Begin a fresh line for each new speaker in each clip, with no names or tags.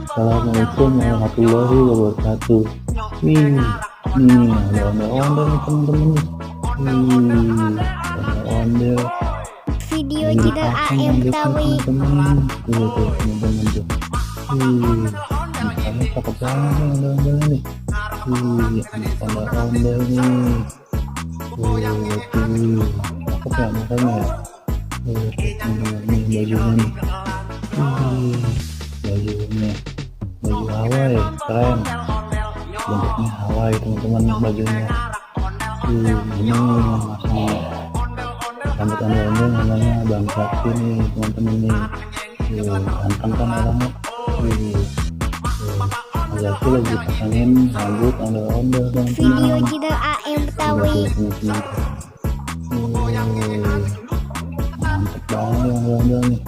Assalamualaikum warahmatullahi wabarakatuh. Wih, nih ada ondel-ondel nih temen-temen nih. Wih, ondel-ondel
Video
lagi
Jidal
dipasang
AM
rambutnya
Betawi.
temen-temen. Tuh temen-temen tuh. Wih, mukanya cakep banget nih ondel-ondelnya nih. Wih, ondel-ondel nih. Tuh, cakep ya mukanya ya. Tuh, temen-temen nih bajunya nih. Wih, bajunya baju Hawaii keren, bentuknya Hawaii teman-teman bajunya. Ini masang rambut ondel-ondel namanya Bang Sakti nih teman-teman nih. Ganteng kan orangnya. Bang Sakti lagi pasangin rambut ondel-ondel
Video
teman-teman.
Jidal AM Betawi.
Teman-teman mantep banget nih ondel-ondel nih.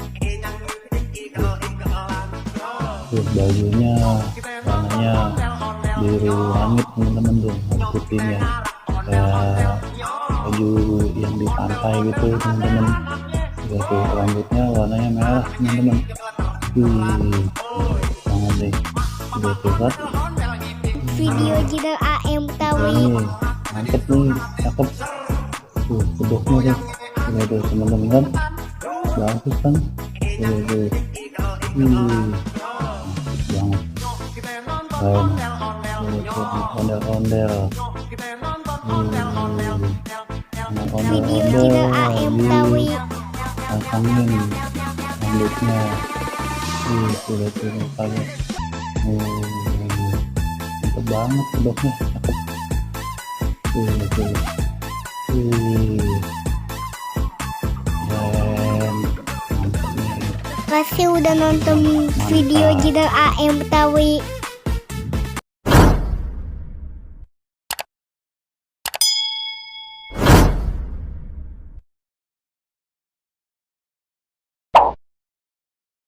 Bajunya warnanya biru langit teman-teman tuh, warna putihnya kayak baju yang di pantai gitu teman-teman. Tuh rambutnya warnanya merah teman-teman. Banget deh, udah tuh.
Video Jidal AM Betawi.
Mantep nih, cakep. Tuh kedoknya tuh teman-teman kan, bagus kan. Tuh banget keren. Ondel-ondel
Video Jidal AM Betawi.
pasangin rambutnya. Sudah tuh mukanya. Mantep banget kedoknya, cakep. Keren, mantep nih.
Kasih udah nonton video Jidal AM Betawi.